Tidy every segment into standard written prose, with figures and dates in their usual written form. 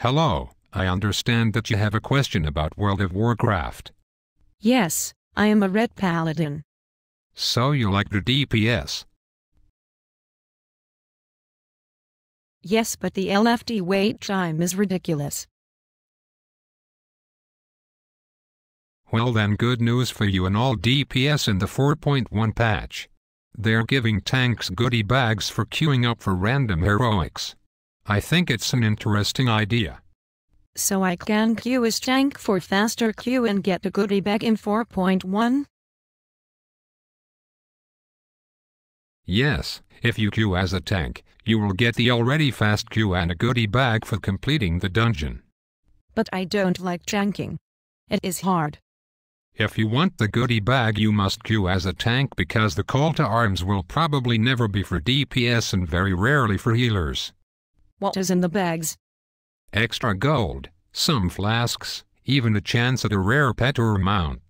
Hello, I understand that you have a question about World of Warcraft. Yes, I am a red paladin. So you like the DPS? Yes, but the LFD wait time is ridiculous. Well then, good news for you and all DPS in the 4.1 patch. They're giving tanks goodie bags for queuing up for random heroics. I think it's an interesting idea. So I can queue as tank for faster queue and get a goodie bag in 4.1? Yes, if you queue as a tank, you will get the already fast queue and a goodie bag for completing the dungeon. But I don't like tanking. It is hard. If you want the goodie bag, you must queue as a tank because the call to arms will probably never be for DPS and very rarely for healers. What is in the bags? Extra gold, some flasks, even a chance at a rare pet or mount.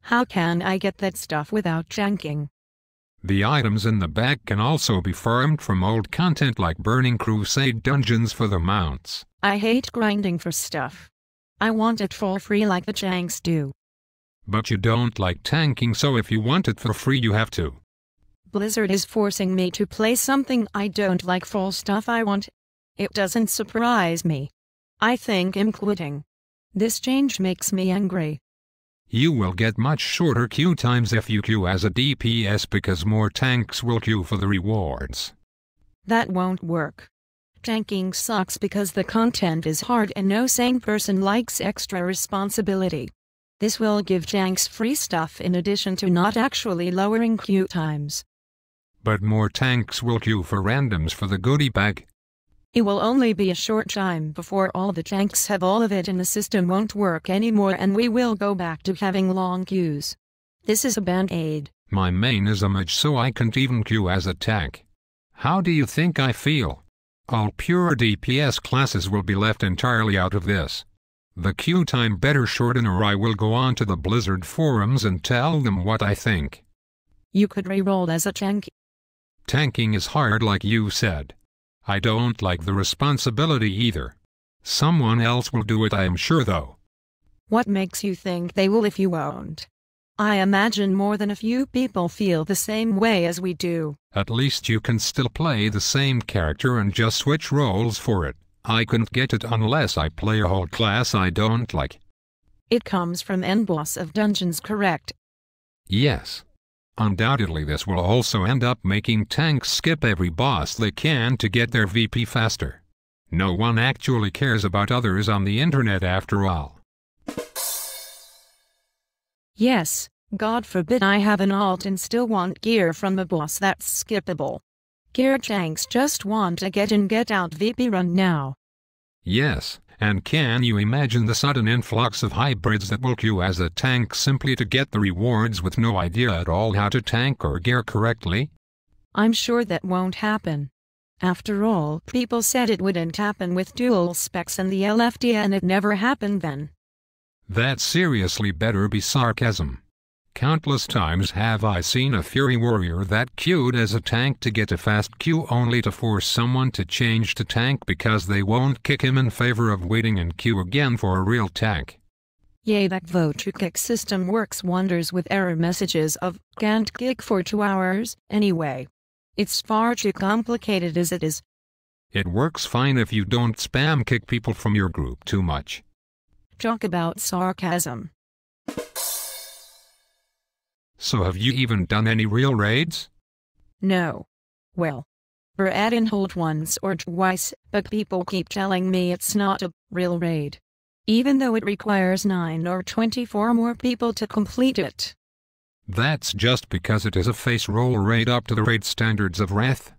How can I get that stuff without tanking? The items in the bag can also be farmed from old content like Burning Crusade dungeons for the mounts. I hate grinding for stuff. I want it for free like the tanks do. But you don't like tanking, so if you want it for free you have to. Blizzard is forcing me to play something I don't like for stuff I want. It doesn't surprise me. I think I'm quitting. This change makes me angry. You will get much shorter queue times if you queue as a DPS because more tanks will queue for the rewards. That won't work. Tanking sucks because the content is hard and no sane person likes extra responsibility. This will give tanks free stuff in addition to not actually lowering queue times. But more tanks will queue for randoms for the goodie bag. It will only be a short time before all the tanks have all of it and the system won't work anymore and we will go back to having long queues. This is a band-aid. My main is a mage, so I can't even queue as a tank. How do you think I feel? All pure DPS classes will be left entirely out of this. The queue time better shorten or I will go on to the Blizzard forums and tell them what I think. You could re-roll as a tank. Tanking is hard like you said. I don't like the responsibility either. Someone else will do it, I am sure though. What makes you think they will if you won't? I imagine more than a few people feel the same way as we do. At least you can still play the same character and just switch roles for it. I couldn't get it unless I play a whole class I don't like. It comes from end boss of dungeons, correct? Yes. Undoubtedly this will also end up making tanks skip every boss they can to get their VP faster. No one actually cares about others on the internet after all. Yes, God forbid I have an alt and still want gear from a boss that's skippable. Gear tanks just want a get in get out VP run now. Yes, and can you imagine the sudden influx of hybrids that will queue as a tank simply to get the rewards with no idea at all how to tank or gear correctly? I'm sure that won't happen. After all, people said it wouldn't happen with dual specs and the LFD and it never happened then. That seriously better be sarcasm. Countless times have I seen a Fury Warrior that queued as a tank to get a fast queue only to force someone to change to tank because they won't kick him in favor of waiting in queue again for a real tank. Yay, that vote to kick system works wonders with error messages of can't kick for 2 hours anyway. It's far too complicated as it is. It works fine if you don't spam kick people from your group too much. Talk about sarcasm. So have you even done any real raids? No. Well, we're adding hold once or twice, but people keep telling me it's not a real raid. Even though it requires 9 or 24 more people to complete it. That's just because it is a face roll raid up to the raid standards of Wrath.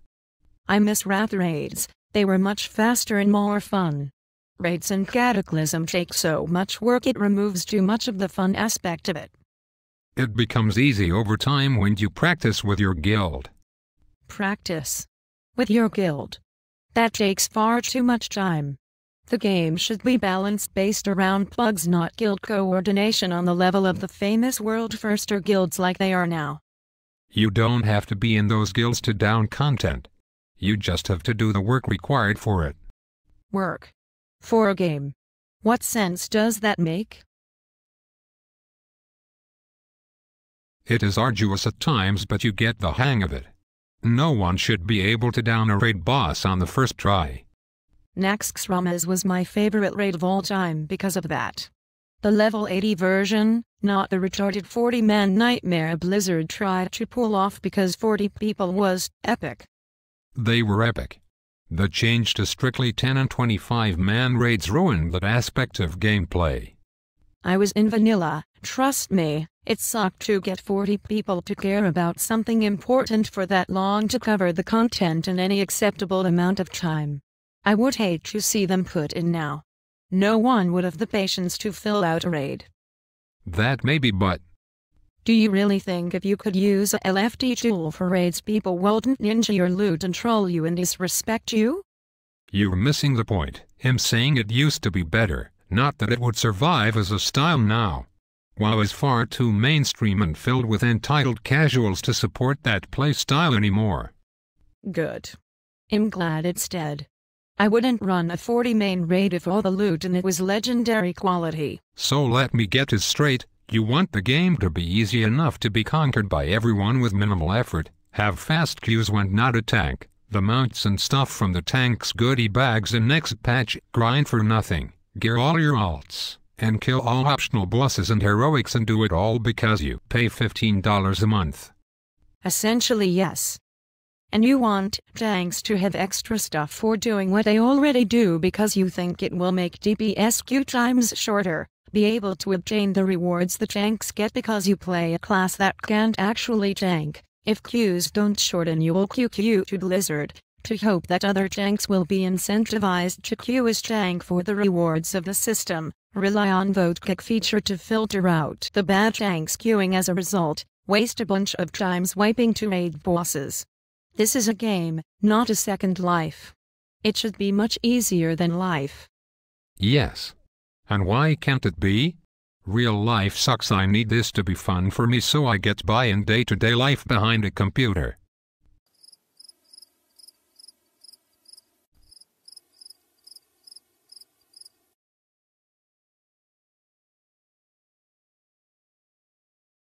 I miss Wrath raids, they were much faster and more fun. Raids and Cataclysm take so much work it removes too much of the fun aspect of it. It becomes easy over time when you practice with your guild. Practice? With your guild? That takes far too much time. The game should be balanced based around plugs, not guild coordination on the level of the famous world-firster guilds like they are now. You don't have to be in those guilds to down content. You just have to do the work required for it. Work? For a game. What sense does that make? It is arduous at times, but you get the hang of it. No one should be able to down a raid boss on the first try. Xtranormal was my favorite raid of all time because of that. The level 80 version, not the retarded 40-man nightmare Blizzard tried to pull off because 40 people was epic. They were epic. The change to strictly 10 and 25-man raids ruined that aspect of gameplay. I was in vanilla, trust me, it sucked to get 40 people to care about something important for that long to cover the content in any acceptable amount of time. I would hate to see them put in now. No one would have the patience to fill out a raid. That may be, but... Do you really think if you could use a LFT tool for raids people wouldn't ninja your loot and troll you and disrespect you? You're missing the point. I'm saying it used to be better, not that it would survive as a style now. WoW is far too mainstream and filled with entitled casuals to support that playstyle anymore. Good. I'm glad it's dead. I wouldn't run a 40-main raid if all the loot in it was legendary quality. So let me get this straight, you want the game to be easy enough to be conquered by everyone with minimal effort, have fast queues when not a tank, the mounts and stuff from the tank's goodie bags in next patch, grind for nothing, gear all your alts, and kill all optional bosses and heroics and do it all because you pay $15 a month. Essentially yes. And you want tanks to have extra stuff for doing what they already do because you think it will make DPS queue times shorter, be able to obtain the rewards the tanks get because you play a class that can't actually tank. If queues don't shorten you will QQ to Blizzard, to hope that other tanks will be incentivized to queue as tank for the rewards of the system, rely on vote kick feature to filter out the bad tanks queuing as a result, waste a bunch of times wiping to raid bosses. This is a game, not a Second Life. It should be much easier than life. Yes. And why can't it be? Real life sucks. I need this to be fun for me so I get by in day-to-day life behind a computer.